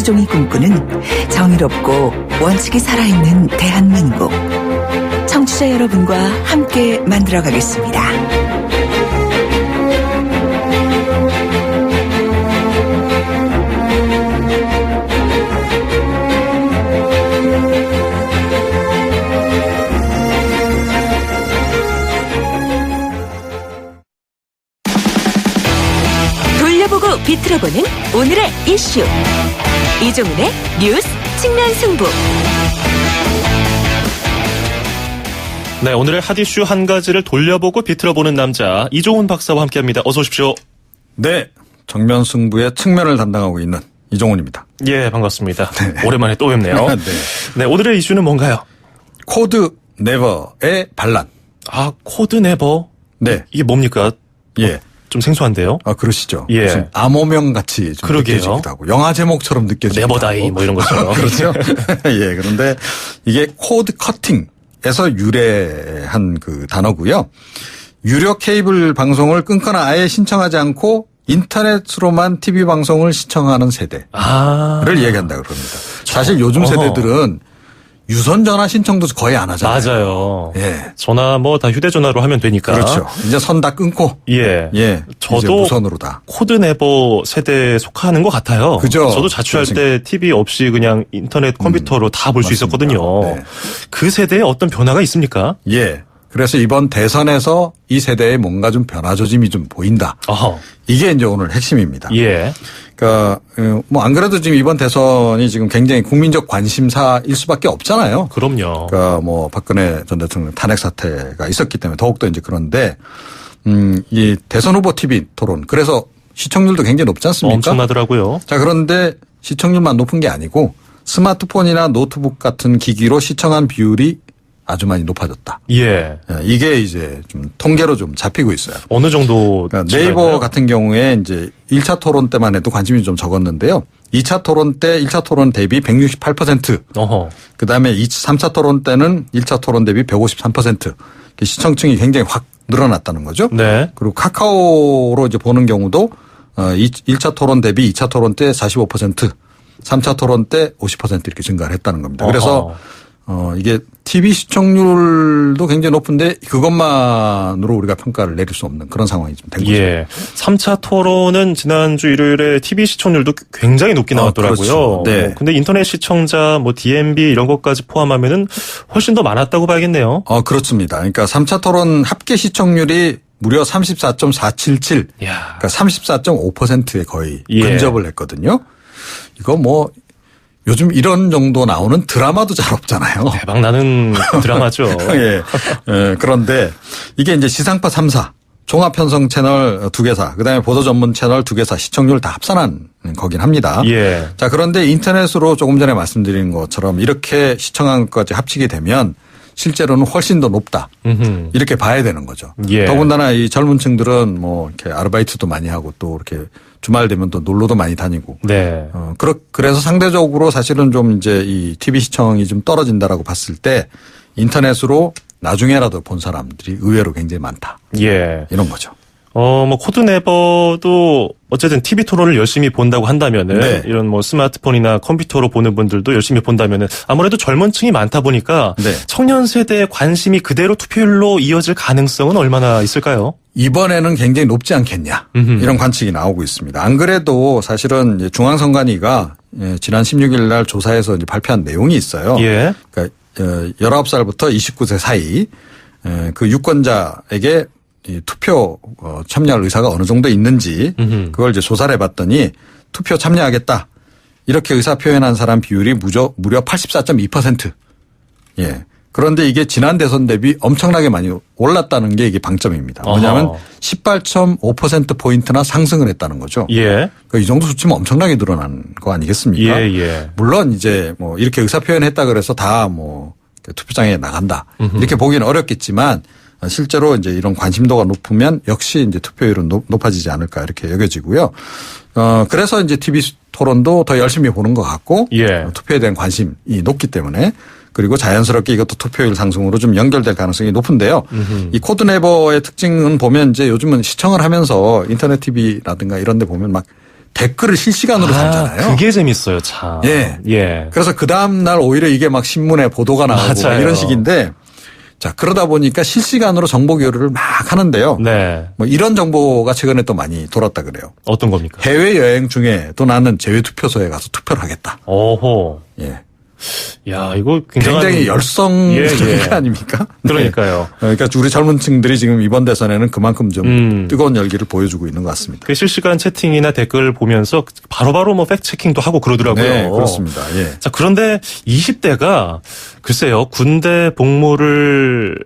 이수종이 꿈꾸는 정의롭고 원칙이 살아있는 대한민국. 청취자 여러분과 함께 만들어가겠습니다. 돌려보고 비틀어보는 오늘의 이슈. 이종훈의 뉴스 측면 승부. 네, 오늘의 핫 이슈 한 가지를 돌려보고 비틀어보는 남자 이종훈 박사와 함께합니다. 어서 오십시오. 네, 정면 승부의 측면을 담당하고 있는 이종훈입니다. 예, 반갑습니다. 네. 오랜만에 또 뵙네요. 네. 네, 오늘의 이슈는 뭔가요? 코드 네버의 반란. 아, 코드 네버? 네. 이게 뭡니까? 예. 좀 생소한데요. 아, 그러시죠. 예. 무슨 암호명 같이 좀 그러게요. 느껴지기도 하고 영화 제목처럼 느껴지기도 네버다이 하고. 뭐 이런 것처럼. 그렇죠. 예, 그런데 이게 코드 커팅에서 유래한 그 단어고요. 유료 케이블 방송을 끊거나 아예 신청하지 않고 인터넷으로만 TV 방송을 시청하는 세대를 이야기한다고 그럽니다. 사실 요즘 세대들은 유선 전화 신청도 거의 안 하잖아요. 맞아요. 예. 전화 뭐 다 휴대전화로 하면 되니까. 그렇죠. 이제 선 다 끊고. 예. 예. 저도 이제 무선으로 다. 코드 네버 세대에 속하는 것 같아요. 그죠. 저도 자취할 때 TV 없이 그냥 인터넷 컴퓨터로 다 볼 수 있었거든요. 네. 그 세대에 어떤 변화가 있습니까? 예. 그래서 이번 대선에서 이 세대에 뭔가 좀 변화 조짐이 좀 보인다. 어허. 이게 이제 오늘 핵심입니다. 예. 그러니까 뭐 안 그래도 지금 이번 대선이 지금 굉장히 국민적 관심사일 수밖에 없잖아요. 그럼요. 그러니까 뭐 박근혜 전 대통령 탄핵 사태가 있었기 때문에 더욱더 이제 그런데 이 대선 후보 TV 토론 그래서 시청률도 굉장히 높지 않습니까? 엄청나더라고요. 자, 그런데 시청률만 높은 게 아니고 스마트폰이나 노트북 같은 기기로 시청한 비율이 아주 많이 높아졌다. 예. 이게 이제 좀 통계로 좀 잡히고 있어요. 어느 정도 그러니까 네이버 같은 경우에 이제 1차 토론 때만 해도 관심이 좀 적었는데요. 2차 토론 때 1차 토론 대비 168%. 어허. 그다음에 3차 토론 때는 1차 토론 대비 153%. 시청층이 굉장히 확 늘어났다는 거죠. 네. 그리고 카카오로 이제 보는 경우도 1차 토론 대비 2차 토론 때 45%, 3차 토론 때 50% 이렇게 증가를 했다는 겁니다. 그래서 이게 TV 시청률도 굉장히 높은데 그것만으로 우리가 평가를 내릴 수 없는 그런 상황이 좀 된 거죠. 예. 3차 토론은 지난주 일요일에 TV 시청률도 굉장히 높게 나왔더라고요. 그렇죠. 네. 근데 인터넷 시청자 뭐 DMB 이런 것까지 포함하면은 훨씬 더 많았다고 봐야겠네요. 그렇습니다. 그러니까 3차 토론 합계 시청률이 무려 34.477. 이야. 그러니까 34.5%에 거의 예. 근접을 했거든요. 이거 뭐 요즘 이런 정도 나오는 드라마도 잘 없잖아요. 대박 나는 드라마죠. 예. 예. 그런데 이게 이제 지상파 3사, 종합편성 채널 2개사, 그다음에 보도 전문 채널 2개사 시청률 다 합산한 거긴 합니다. 예. 자, 그런데 인터넷으로 조금 전에 말씀드린 것처럼 이렇게 시청한 것까지 합치게 되면 실제로는 훨씬 더 높다. 이렇게 봐야 되는 거죠. 예. 더군다나 이 젊은 층들은 뭐 이렇게 아르바이트도 많이 하고 또 이렇게 주말 되면 또 놀러도 많이 다니고. 네. 그래서 상대적으로 사실은 좀 이제 이 TV 시청이 좀 떨어진다라고 봤을 때 인터넷으로 나중에라도 본 사람들이 의외로 굉장히 많다. 예. 이런 거죠. 뭐 코드 네버도 어쨌든 TV 토론을 열심히 본다고 한다면은 네. 이런 뭐 스마트폰이나 컴퓨터로 보는 분들도 열심히 본다면은 아무래도 젊은 층이 많다 보니까 네. 청년 세대의 관심이 그대로 투표율로 이어질 가능성은 얼마나 있을까요? 이번에는 굉장히 높지 않겠냐. 이런 관측이 나오고 있습니다. 안 그래도 사실은 이제 중앙선관위가 지난 16일 날 조사에서 이제 발표한 내용이 있어요. 예. 그러니까 19살부터 29세 사이 그 유권자에게 이 투표 참여할 의사가 어느 정도 있는지 그걸 이제 조사를 해봤더니 투표 참여하겠다 이렇게 의사 표현한 사람 비율이 무려 84.2%. 예. 그런데 이게 지난 대선 대비 엄청나게 많이 올랐다는 게 이게 방점입니다. 뭐냐면 18.5% 포인트나 상승을 했다는 거죠. 예. 그러니까 이 정도 수치면 엄청나게 늘어난 거 아니겠습니까? 예, 예. 물론 이제 뭐 이렇게 의사 표현했다 그래서 다 뭐 투표장에 나간다 이렇게 보기는 어렵겠지만 실제로 이제 이런 관심도가 높으면 역시 이제 투표율은 높아지지 않을까 이렇게 여겨지고요. 그래서 이제 TV 토론도 더 열심히 보는 것 같고 예. 투표에 대한 관심이 높기 때문에 그리고 자연스럽게 이것도 투표율 상승으로 좀 연결될 가능성이 높은데요. 이 코드 네버의 특징은 보면 이제 요즘은 시청을 하면서 인터넷 TV라든가 이런 데 보면 막 댓글을 실시간으로 달잖아요. 그게 재밌어요, 참. 예. 예. 그래서 그 다음날 오히려 이게 막 신문에 보도가 나오고 맞아요. 이런 식인데 자, 그러다 보니까 실시간으로 정보 교류를 막 하는데요. 네. 뭐 이런 정보가 최근에 또 많이 돌았다 그래요. 어떤 겁니까? 해외여행 중에 또 나는 제외투표소에 가서 투표를 하겠다. 오호. 예. 야, 이거 굉장한 굉장히 열성적인 예, 예. 게 아닙니까? 그러니까요. 네. 그러니까 우리 젊은 층들이 지금 이번 대선에는 그만큼 좀 뜨거운 열기를 보여주고 있는 것 같습니다. 그 실시간 채팅이나 댓글 보면서 바로바로 뭐 팩트 체킹도 하고 그러더라고요. 네, 그렇습니다. 예. 자, 그런데 20대가 글쎄요, 군대 복무를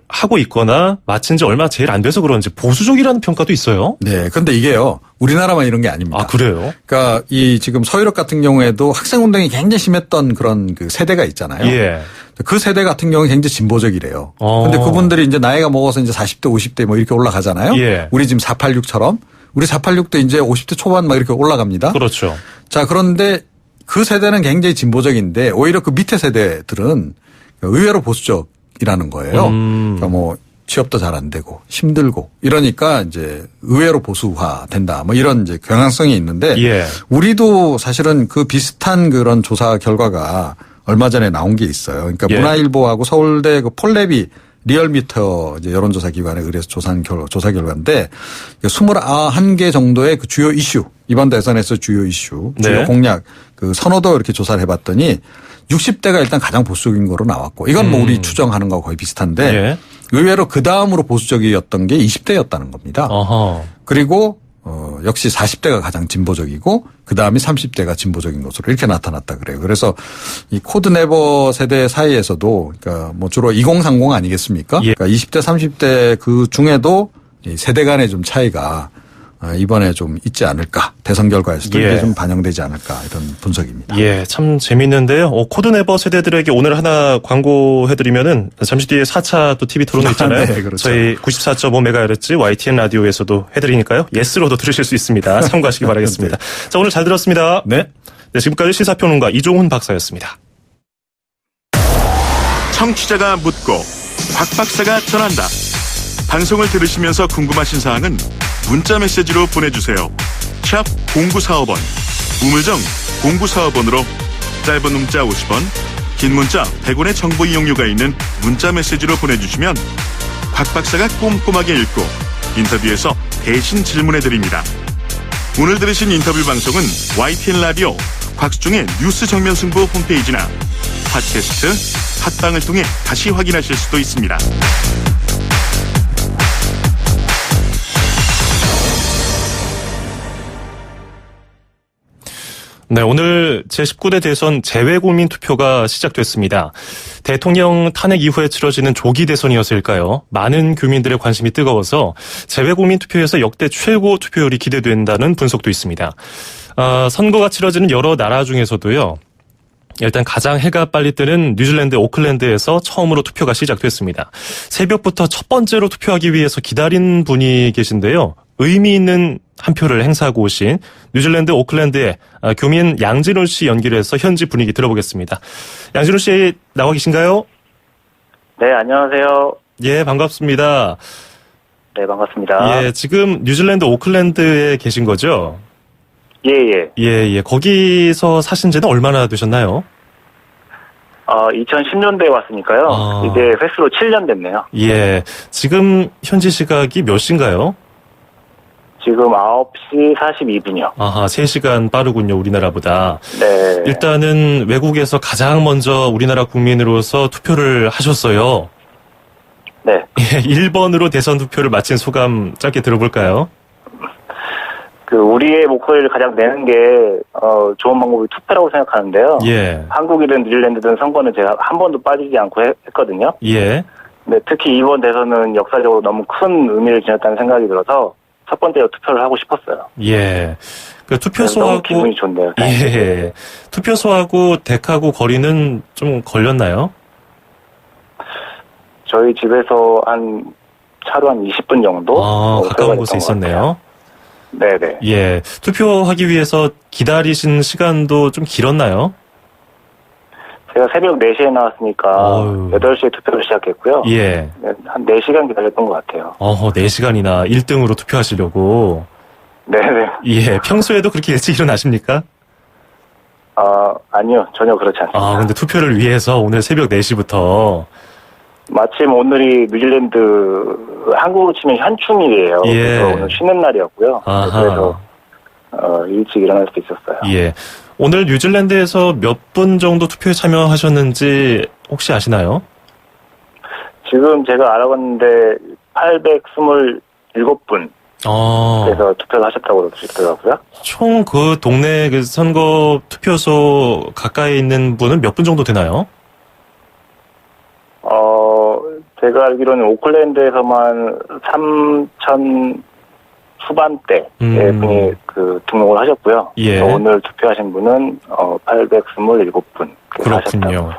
하고 있거나 마친 지 얼마 제일 안 돼서 그런지 보수적이라는 평가도 있어요. 네. 근데 이게요, 우리나라만 이런 게 아닙니다. 아, 그래요? 그러니까 이 지금 서유럽 같은 경우에도 학생운동이 굉장히 심했던 그런 그 세대가 있잖아요. 예. 그 세대 같은 경우는 굉장히 진보적이래요. 어. 근데 그분들이 이제 나이가 먹어서 이제 40대, 50대 뭐 이렇게 올라가잖아요. 예. 우리 지금 486처럼. 우리 486도 이제 50대 초반 막 이렇게 올라갑니다. 그렇죠. 자, 그런데 그 세대는 굉장히 진보적인데 오히려 그 밑에 세대들은 의외로 보수적이라는 거예요. 그러니까 뭐 취업도 잘 안 되고 힘들고 이러니까 이제 의외로 보수화 된다. 뭐 이런 이제 경향성이 있는데 예. 우리도 사실은 그 비슷한 그런 조사 결과가 얼마 전에 나온 게 있어요. 그러니까 예. 문화일보하고 서울대 그 폴랩이 리얼미터 이제 여론조사 기관에 의뢰해서 조사 결과인데 21개 정도의 그 주요 이슈 이번 대선에서 주요 이슈 주요 네. 공약 그 선호도 이렇게 조사를 해봤더니 60대가 일단 가장 보수적인 거로 나왔고 이건 뭐 우리 추정하는 거와 거의 비슷한데 예. 의외로 그 다음으로 보수적이었던 게 20대였다는 겁니다. 어허. 그리고 역시 40대가 가장 진보적이고 그 다음이 30대가 진보적인 것으로 이렇게 나타났다 그래요. 그래서 이 코드 네버 세대 사이에서도 그러니까 뭐 주로 2030 아니겠습니까? 예. 그러니까 20대 30대 그 중에도 이 세대 간의 좀 차이가 이번에 좀 있지 않을까. 대선 결과에서도 예. 이게 좀 반영되지 않을까 이런 분석입니다. 예, 참 재밌는데요. 코드네버 세대들에게 오늘 하나 광고해드리면은 잠시 뒤에 4차 또 TV 토론도 있잖아요. 네, 그렇죠. 저희 94.5MHz YTN 라디오에서도 해드리니까요. 예스로도 들으실 수 있습니다. 참고하시기 바라겠습니다. 자, 오늘 잘 들었습니다. 네. 네, 지금까지 시사평론가 이종훈 박사였습니다. 청취자가 묻고 박 박사가 전한다. 방송을 들으시면서 궁금하신 사항은 문자 메시지로 보내주세요. 샵 0945번, 우물정 0945번으로 짧은 문자 50원, 긴 문자 100원의 정보 이용료가 있는 문자 메시지로 보내주시면 박 박사가 꼼꼼하게 읽고 인터뷰에서 대신 질문해드립니다. 오늘 들으신 인터뷰 방송은 YTN 라디오 곽수중의 뉴스 정면 승부 홈페이지나 팟캐스트, 팟빵을 통해 다시 확인하실 수도 있습니다. 네, 오늘 제19대 대선 재외국민 투표가 시작됐습니다. 대통령 탄핵 이후에 치러지는 조기 대선이어서일까요? 많은 교민들의 관심이 뜨거워서 재외국민 투표에서 역대 최고 투표율이 기대된다는 분석도 있습니다. 선거가 치러지는 여러 나라 중에서도요. 일단 가장 해가 빨리 뜨는 뉴질랜드 오클랜드에서 처음으로 투표가 시작됐습니다. 새벽부터 첫 번째로 투표하기 위해서 기다린 분이 계신데요. 의미 있는 한 표를 행사하고 오신 뉴질랜드 오클랜드의 교민 양진훈 씨 연결해서 현지 분위기 들어보겠습니다. 양진훈 씨 나와 계신가요? 네, 안녕하세요. 예, 반갑습니다. 네, 반갑습니다. 예, 지금 뉴질랜드 오클랜드에 계신 거죠? 예. 예. 거기서 사신 지는 얼마나 되셨나요? 2010년대에 왔으니까요. 아. 이제 횟수로 7년 됐네요. 예, 지금 현지 시각이 몇 시인가요? 지금 9시 42분이요. 아하, 3시간 빠르군요, 우리나라보다. 네. 일단은 외국에서 가장 먼저 우리나라 국민으로서 투표를 하셨어요. 네. 예, 1번으로 대선 투표를 마친 소감 짧게 들어볼까요? 우리의 목소리를 가장 내는 게, 좋은 방법이 투표라고 생각하는데요. 예. 한국이든 뉴질랜드든 선거는 제가 한 번도 빠지지 않고 했거든요. 예. 네, 특히 이번 대선은 역사적으로 너무 큰 의미를 지녔다는 생각이 들어서 첫 번째로 투표를 하고 싶었어요. 예. 그 너무 투표소하고. 기분이 좋네요. 예. 투표소하고 댁하고 거리는 좀 걸렸나요? 저희 집에서 차로 한 20분 정도? 가까운 곳에 있었네요. 네네. 예. 투표하기 위해서 기다리신 시간도 좀 길었나요? 제가 새벽 4시에 나왔으니까 어휴. 8시에 투표를 시작했고요. 예. 네, 한 4시간 기다렸던 것 같아요. 4시간이나 1등으로 투표하시려고. 네네. 예, 평소에도 그렇게 일찍 일어나십니까? 아니요. 전혀 그렇지 않습니다. 근데 투표를 위해서 오늘 새벽 4시부터. 마침 오늘이 뉴질랜드 한국으로 치면 현충일이에요. 예. 그래서 오늘 쉬는 날이었고요. 아하. 그래서 일찍 일어날 수 있었어요. 예. 오늘 뉴질랜드에서 몇 분 정도 투표에 참여하셨는지 혹시 아시나요? 지금 제가 알아봤는데 827분 그래서 투표를 하셨다고 그러시더라고요. 총 그 동네 그 선거 투표소 가까이 있는 분은 몇 분 정도 되나요? 제가 알기로는 오클랜드에서만 3,000 후반대의 분이 그 등록을 하셨고요. 예. 그래서 오늘 투표하신 분은 827분 그렇군요.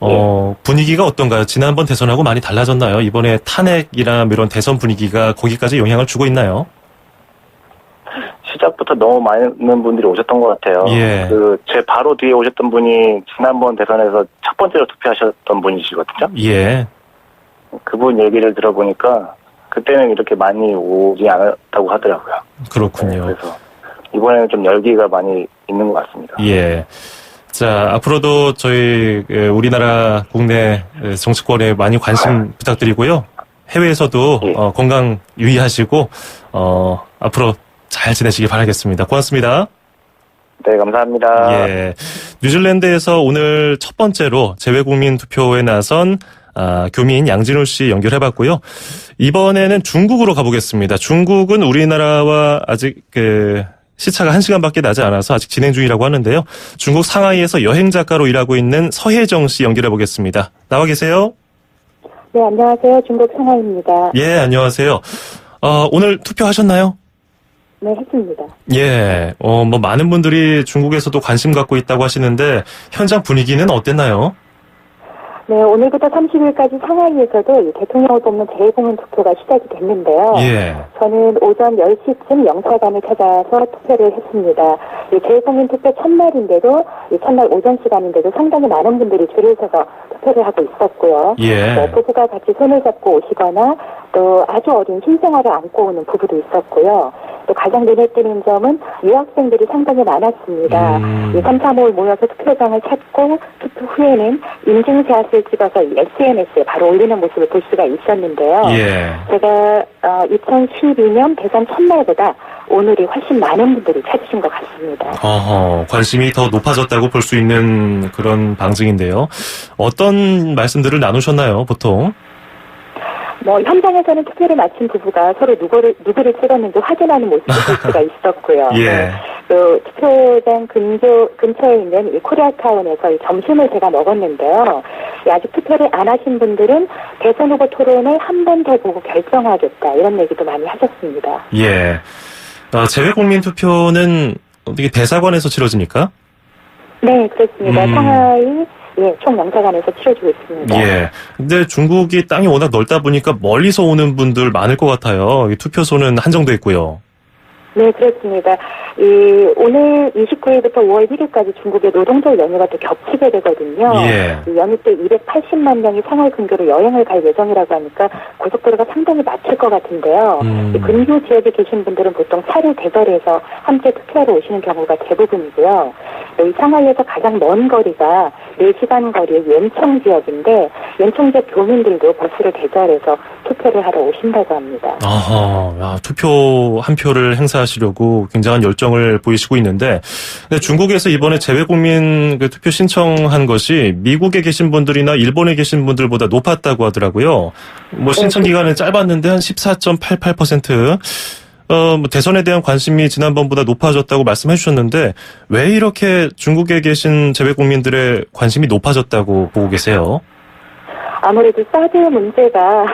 예. 분위기가 어떤가요? 지난번 대선하고 많이 달라졌나요? 이번에 탄핵이나 이런 대선 분위기가 거기까지 영향을 주고 있나요? 시작부터 너무 많은 분들이 오셨던 것 같아요. 예. 제 바로 뒤에 오셨던 분이 지난번 대선에서 첫 번째로 투표하셨던 분이시거든요. 예. 그분 얘기를 들어보니까 그때는 이렇게 많이 오지 않았다고 하더라고요. 그렇군요. 그래서 이번에는 좀 열기가 많이 있는 것 같습니다. 예. 자, 앞으로도 저희 우리나라 국내 정치권에 많이 관심 부탁드리고요. 해외에서도 예. 건강 유의하시고 앞으로 잘 지내시기 바라겠습니다. 고맙습니다. 네, 감사합니다. 예. 뉴질랜드에서 오늘 첫 번째로 재외국민 투표에 나선 교민 양진호 씨 연결해봤고요. 이번에는 중국으로 가보겠습니다. 중국은 우리나라와 아직 시차가 1시간밖에 나지 않아서 아직 진행 중이라고 하는데요. 중국 상하이에서 여행 작가로 일하고 있는 서혜정 씨 연결해보겠습니다. 나와 계세요? 네, 안녕하세요. 중국 상하이입니다. 예, 안녕하세요. 오늘 투표하셨나요? 네, 했습니다. 예, 많은 분들이 중국에서도 관심 갖고 있다고 하시는데 현장 분위기는 어땠나요? 네, 오늘부터 30일까지 상하이에서도 이 대통령을 뽑는 재외국민 투표가 시작이 됐는데요. 예. 저는 오전 10시쯤 영사관을 찾아서 투표를 했습니다. 이 재외국민 투표 첫날인데도, 이 첫날 오전 시간인데도 상당히 많은 분들이 줄을 서서 투표를 하고 있었고요. 예. 부부가 같이 손을 잡고 오시거나 또 아주 어린 신생아를 안고 오는 부부도 있었고요. 또 가장 눈에 띄는 점은 유학생들이 상당히 많았습니다. 2, 3, 4월 모여서 투표장을 찾고 투표 후에는 인증샷을 찍어서 SNS에 바로 올리는 모습을 볼 수가 있었는데요. 예. 제가 2012년 대선 첫날보다 오늘이 훨씬 많은 분들이 찾으신 것 같습니다. 관심이 더 높아졌다고 볼 수 있는 그런 방증인데요. 어떤 말씀들을 나누셨나요, 보통? 현장에서는 투표를 마친 부부가 서로 누구를 찍었는지 확인하는 모습을 볼 수가 있었고요. 예. 또 투표장 근처에 있는 이 코리아타운에서 점심을 제가 먹었는데요. 아직 투표를 안 하신 분들은 대선 후보 토론을 한 번 더 보고 결정하겠다 이런 얘기도 많이 하셨습니다. 예. 재외국민 투표는 어떻게 대사관에서 치러집니까? 네, 그렇습니다. 상하이 총 영사관에서 치러지고 있습니다. 예. 근데 중국이 땅이 워낙 넓다 보니까 멀리서 오는 분들 많을 것 같아요. 이 투표소는 한정돼 있고요. 네, 그렇습니다. 오늘 29일부터 5월 1일까지 중국의 노동절 연휴가 또 겹치게 되거든요. 예. 이 연휴 때 280만 명이 상하이 근교로 여행을 갈 예정이라고 하니까 고속도로가 상당히 막힐 것 같은데요. 이 근교 지역에 계신 분들은 보통 차를 대절해서 함께 투표하러 오시는 경우가 대부분이고요. 이 상하이에서 가장 먼 거리가 4시간 거리의 연청 지역인데 연청 지역 교민들도 버스를 대절해서 투표를 하러 오신다고 합니다. 투표 한 표를 행사하시려고 굉장한 열정을 보이시고 있는데, 근데 중국에서 이번에 재외국민 투표 신청한 것이 미국에 계신 분들이나 일본에 계신 분들보다 높았다고 하더라고요. 신청 기간은 짧았는데 한 14.88%. 대선에 대한 관심이 지난번보다 높아졌다고 말씀해 주셨는데, 왜 이렇게 중국에 계신 재외국민들의 관심이 높아졌다고 보고 계세요? 아무래도 사드 문제가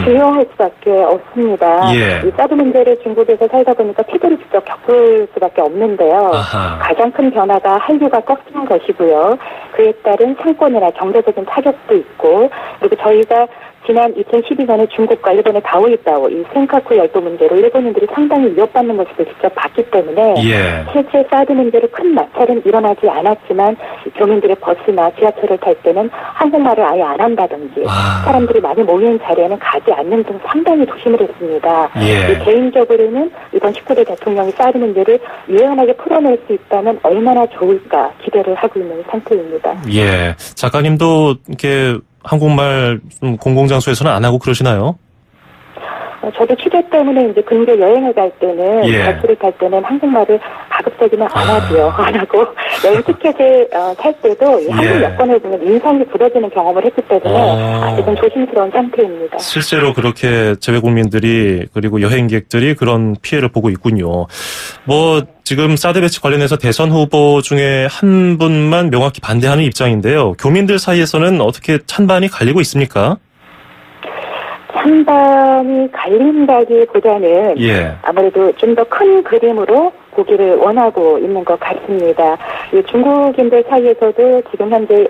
중요할 수밖에 없습니다. 예. 이 사드 문제를 중국에서 살다 보니까 피부를 직접 겪을 수밖에 없는데요. 가장 큰 변화가 한류가 꺾인 것이고요. 그에 따른 상권이나 경제적인 타격도 있고, 그리고 저희가 지난 2012년에 중국과 일본의 다오이다오 이 센카쿠 열도 문제로 일본인들이 상당히 위협받는 모습을 직접 봤기 때문에 예. 실제 사드 문제로 큰 마찰은 일어나지 않았지만 교민들의 버스나 지하철을 탈 때는 한국말을 아예 안 한다든지 사람들이 많이 모이는 자리에는 가지 않는 등 상당히 조심을 했습니다. 예. 개인적으로는 이번 19대 대통령이 사드 문제를 유연하게 풀어낼 수 있다면 얼마나 좋을까 기대를 하고 있는 상태입니다. 예. 작가님도 이렇게 한국말 좀 공공장소에서는 안 하고 그러시나요? 저도 취재 때문에 이제 근교 여행을 갈 때는 버스를 탈 때는 한국말을 가급적이면 안 하고요. 안 하고 여행 티켓을 살 때도 이 한국 여권을 보면 인상이 굳어지는 경험을 했기 때문에 아직은 조심스러운 상태입니다. 실제로 그렇게 재외국민들이 그리고 여행객들이 그런 피해를 보고 있군요. 뭐 지금 사드 배치 관련해서 대선 후보 중에 한 분만 명확히 반대하는 입장인데요. 교민들 사이에서는 어떻게 찬반이 갈리고 있습니까? 찬반이 갈린다기보다는 아무래도 좀 더 큰 그림으로 보기를 원하고 있는 것 같습니다. 이 중국인들 사이에서도 지금 현재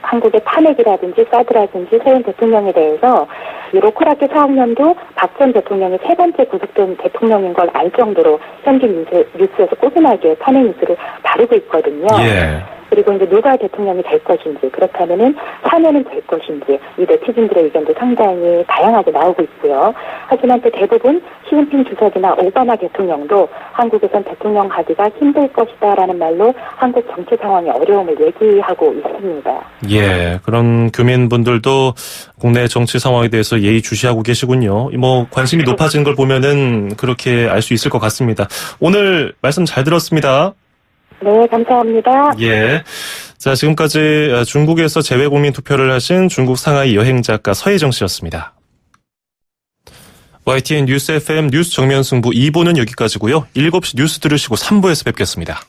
한국의 탄핵이라든지 사드라든지 새로운 대통령에 대해서 이 로컬학교 4학년도 박 전 대통령이 세 번째 구속된 대통령인 걸 알 정도로 현지 뉴스에서 꾸준하게 탄핵 뉴스를 다루고 있거든요. 그리고 이제 누가 대통령이 될 것인지 그렇다면은 4년은 될 것인지 이 네티즌들의 의견도 상당히 다양하게 나오고 있고요. 하지만 또 대부분 시진핑 주석이나 오바마 대통령도 한국에선 대통령 하기가 힘들 것이다라는 말로 한국 정치 상황의 어려움을 얘기하고 있습니다. 예, 그런 교민분들도 국내 정치 상황에 대해서 예의주시하고 계시군요. 뭐 관심이 높아진 걸 보면은 그렇게 알 수 있을 것 같습니다. 오늘 말씀 잘 들었습니다. 네, 감사합니다. 예. 자, 지금까지 중국에서 재외국민 투표를 하신 중국 상하이 여행작가 서혜정 씨였습니다. YTN 뉴스 FM 뉴스 정면 승부 2부는 여기까지고요. 7시 뉴스 들으시고 3부에서 뵙겠습니다.